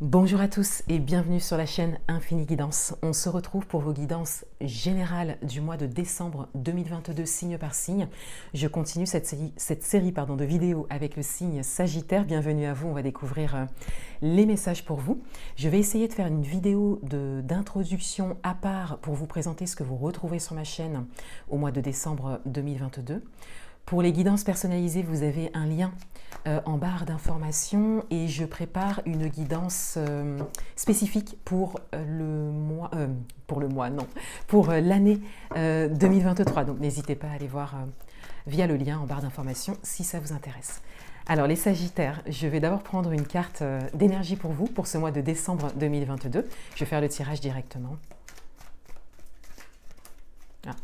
Bonjour à tous et bienvenue sur la chaîne Infini Guidance. On se retrouve pour vos guidances générales du mois de décembre 2022, signe par signe. Je continue cette série de vidéos avec le signe Sagittaire. Bienvenue à vous, on va découvrir les messages pour vous. Je vais essayer de faire une vidéo d'introduction à part pour vous présenter ce que vous retrouvez sur ma chaîne au mois de décembre 2022. Pour les guidances personnalisées, vous avez un lien en barre d'informations et je prépare une guidance spécifique pour l'année 2023. Donc n'hésitez pas à aller voir via le lien en barre d'informations si ça vous intéresse. Alors les Sagittaires, je vais d'abord prendre une carte d'énergie pour vous pour ce mois de décembre 2022. Je vais faire le tirage directement. Ah.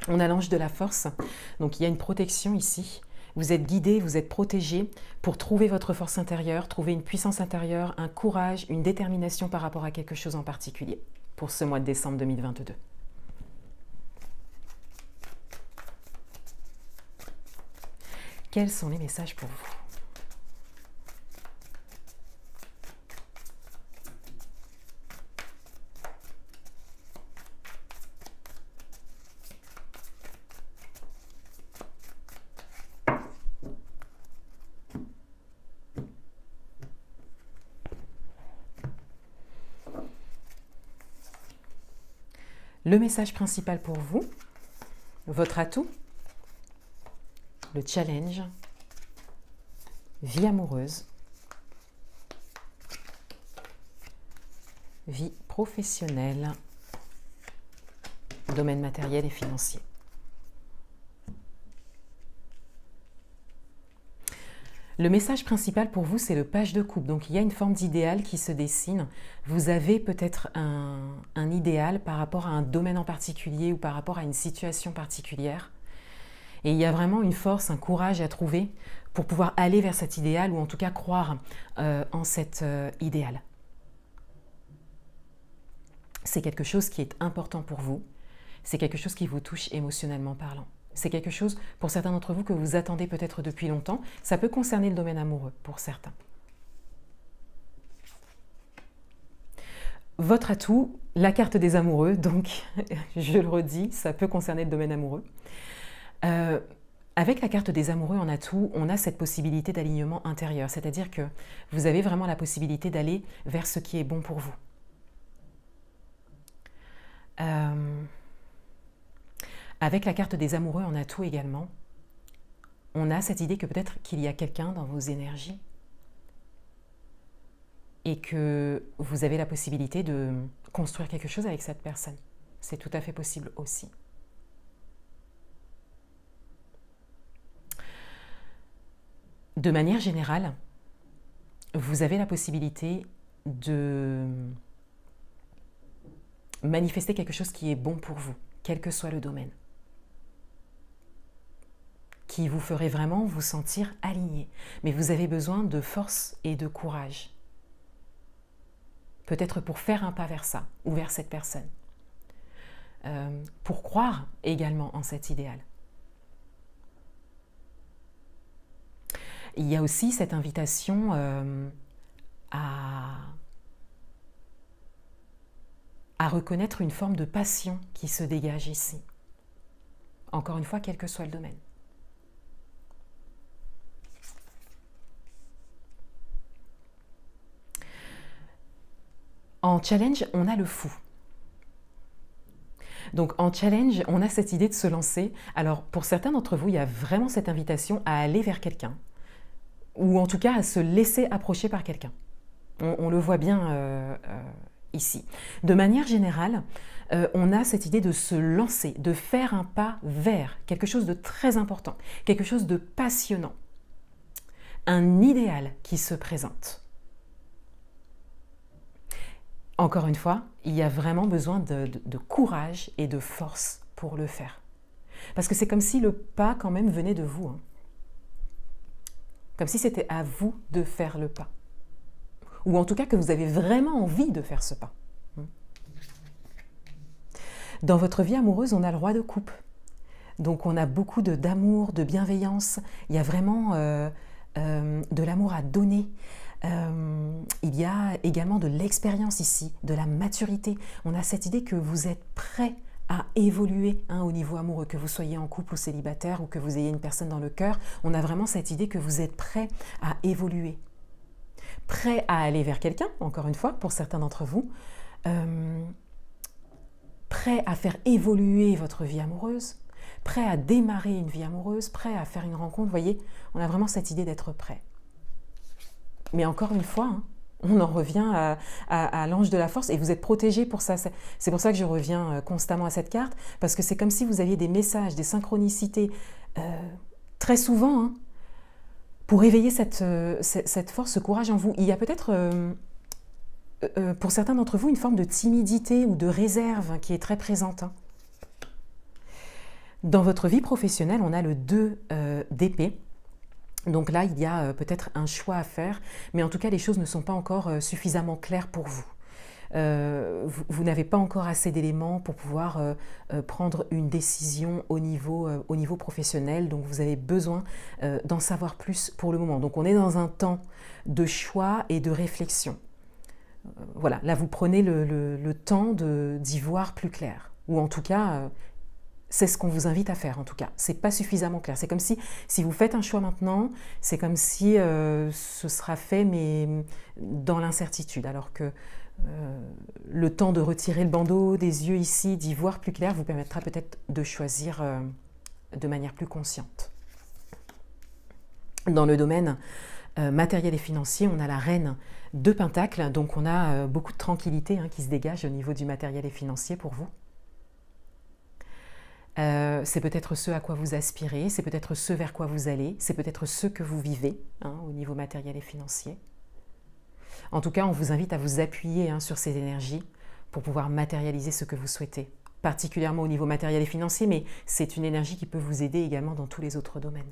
On a l'ange de la force, donc il y a une protection ici. Vous êtes guidé, vous êtes protégé pour trouver votre force intérieure, trouver une puissance intérieure, un courage, une détermination par rapport à quelque chose en particulier pour ce mois de décembre 2022. Quels sont les messages pour vous ? Le message principal pour vous, votre atout, le challenge, vie amoureuse, vie professionnelle, domaine matériel et financier. Le message principal pour vous, c'est le page de coupe. Donc, il y a une forme d'idéal qui se dessine. Vous avez peut-être un idéal par rapport à un domaine en particulier ou par rapport à une situation particulière. Et il y a vraiment une force, un courage à trouver pour pouvoir aller vers cet idéal ou en tout cas croire en cet idéal. C'est quelque chose qui est important pour vous. C'est quelque chose qui vous touche émotionnellement parlant. C'est quelque chose, pour certains d'entre vous, que vous attendez peut-être depuis longtemps. Ça peut concerner le domaine amoureux, pour certains. Votre atout, la carte des amoureux, donc, je le redis, ça peut concerner le domaine amoureux. Avec la carte des amoureux en atout, on a cette possibilité d'alignement intérieur, c'est-à-dire que vous avez vraiment la possibilité d'aller vers ce qui est bon pour vous. Avec la carte des amoureux en atout également, on a cette idée que peut-être qu'il y a quelqu'un dans vos énergies et que vous avez la possibilité de construire quelque chose avec cette personne. C'est tout à fait possible aussi. De manière générale, vous avez la possibilité de manifester quelque chose qui est bon pour vous, quel que soit le domaine, qui vous ferait vraiment vous sentir aligné. Mais vous avez besoin de force et de courage. Peut-être pour faire un pas vers ça, ou vers cette personne. Pour croire également en cet idéal. Il y a aussi cette invitation à reconnaître une forme de passion qui se dégage ici. Encore une fois, quel que soit le domaine. En challenge, on a le fou. Donc en challenge, on a cette idée de se lancer. Alors pour certains d'entre vous, il y a vraiment cette invitation à aller vers quelqu'un, ou en tout cas à se laisser approcher par quelqu'un. On le voit bien ici. De manière générale, on a cette idée de se lancer, de faire un pas vers quelque chose de très important, quelque chose de passionnant, un idéal qui se présente. Encore une fois, il y a vraiment besoin de courage et de force pour le faire. Parce que c'est comme si le pas quand même venait de vous. Hein. Comme si c'était à vous de faire le pas. Ou en tout cas que vous avez vraiment envie de faire ce pas. Dans votre vie amoureuse, on a le roi de coupe. Donc on a beaucoup d'amour, de bienveillance. Il y a vraiment de l'amour à donner. Il y a également de l'expérience ici, de la maturité. On a cette idée que vous êtes prêt à évoluer au niveau amoureux, que vous soyez en couple ou célibataire ou que vous ayez une personne dans le cœur. On a vraiment cette idée que vous êtes prêt à évoluer. Prêt à aller vers quelqu'un, encore une fois, pour certains d'entre vous. Prêt à faire évoluer votre vie amoureuse. Prêt à démarrer une vie amoureuse. Prêt à faire une rencontre. Vous voyez, on a vraiment cette idée d'être prêt. Mais encore une fois, on en revient à l'ange de la force et vous êtes protégé pour ça. C'est pour ça que je reviens constamment à cette carte, parce que c'est comme si vous aviez des messages, des synchronicités, très souvent, pour éveiller cette force, ce courage en vous. Il y a peut-être, pour certains d'entre vous, une forme de timidité ou de réserve qui est très présente. Dans votre vie professionnelle, on a le 2 d'épée. Donc là, il y a peut-être un choix à faire, mais en tout cas, les choses ne sont pas encore suffisamment claires pour vous. Vous n'avez pas encore assez d'éléments pour pouvoir prendre une décision au niveau professionnel, donc vous avez besoin d'en savoir plus pour le moment. Donc on est dans un temps de choix et de réflexion. Voilà, là vous prenez le temps d'y voir plus clair, ou en tout cas... c'est ce qu'on vous invite à faire en tout cas. C'est pas suffisamment clair. C'est comme si vous faites un choix maintenant, c'est comme si ce sera fait mais dans l'incertitude. Alors que le temps de retirer le bandeau des yeux ici, d'y voir plus clair, vous permettra peut-être de choisir de manière plus consciente. Dans le domaine matériel et financier, on a la reine de Pentacles. Donc on a beaucoup de tranquillité qui se dégage au niveau du matériel et financier pour vous. C'est peut-être ce à quoi vous aspirez, c'est peut-être ce vers quoi vous allez, c'est peut-être ce que vous vivez au niveau matériel et financier. En tout cas, on vous invite à vous appuyer sur ces énergies pour pouvoir matérialiser ce que vous souhaitez, particulièrement au niveau matériel et financier, mais c'est une énergie qui peut vous aider également dans tous les autres domaines.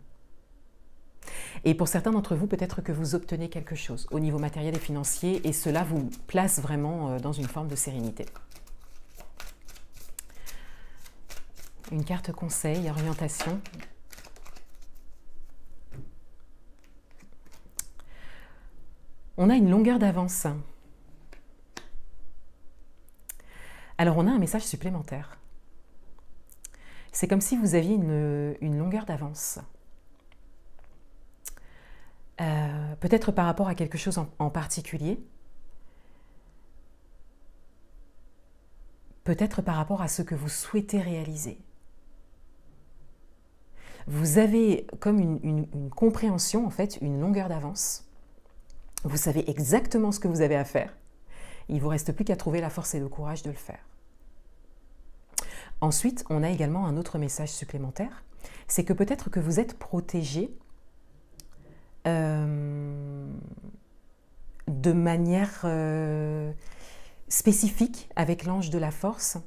Et pour certains d'entre vous, peut-être que vous obtenez quelque chose au niveau matériel et financier, et cela vous place vraiment dans une forme de sérénité. Une carte conseil, orientation. On a une longueur d'avance. Alors on a un message supplémentaire. C'est comme si vous aviez une longueur d'avance. Peut-être par rapport à quelque chose en particulier. Peut-être par rapport à ce que vous souhaitez réaliser. Vous avez comme une compréhension, en fait, une longueur d'avance. Vous savez exactement ce que vous avez à faire. Il ne vous reste plus qu'à trouver la force et le courage de le faire. Ensuite, on a également un autre message supplémentaire. C'est que peut-être que vous êtes protégé de manière spécifique avec l'ange de la force.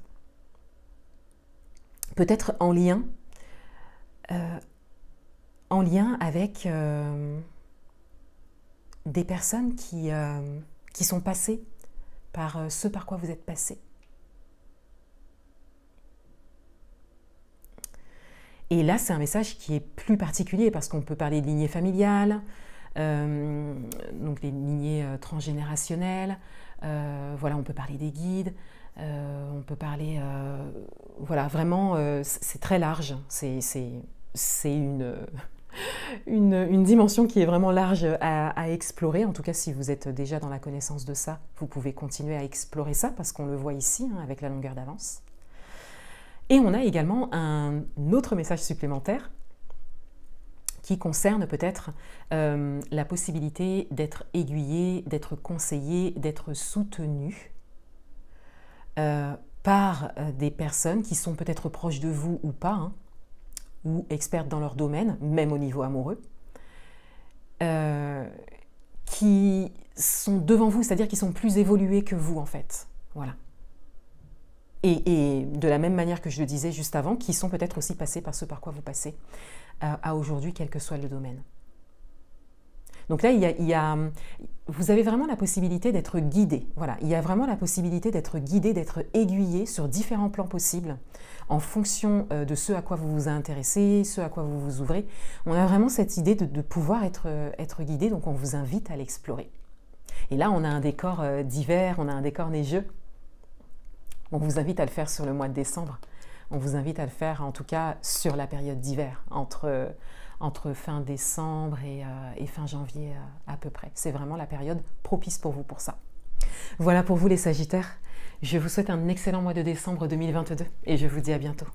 Peut-être en lien avec des personnes qui sont passées par ce par quoi vous êtes passé. Et là, c'est un message qui est plus particulier parce qu'on peut parler de lignée familiale, donc les lignées transgénérationnelles, voilà, on peut parler des guides, on peut parler, voilà, vraiment, c'est très large, c'est une dimension qui est vraiment large à explorer. En tout cas, si vous êtes déjà dans la connaissance de ça, vous pouvez continuer à explorer ça parce qu'on le voit ici avec la longueur d'avance. Et on a également un autre message supplémentaire qui concerne peut-être la possibilité d'être aiguillé, d'être conseillé, d'être soutenu par des personnes qui sont peut-être proches de vous ou pas, ou expertes dans leur domaine, même au niveau amoureux, qui sont devant vous, c'est-à-dire qui sont plus évolués que vous en fait. Voilà. Et de la même manière que je le disais juste avant, qui sont peut-être aussi passés par ce par quoi vous passez à aujourd'hui, quel que soit le domaine. Donc là, vous avez vraiment la possibilité d'être guidé. Voilà, il y a vraiment la possibilité d'être guidé, d'être aiguillé sur différents plans possibles en fonction de ce à quoi vous vous intéressez, ce à quoi vous vous ouvrez. On a vraiment cette idée de pouvoir être guidé, donc on vous invite à l'explorer. Et là, on a un décor d'hiver, on a un décor neigeux. On vous invite à le faire sur le mois de décembre. On vous invite à le faire, en tout cas, sur la période d'hiver, entre fin décembre et fin janvier à peu près. C'est vraiment la période propice pour vous pour ça. Voilà pour vous les Sagittaires. Je vous souhaite un excellent mois de décembre 2022 et je vous dis à bientôt.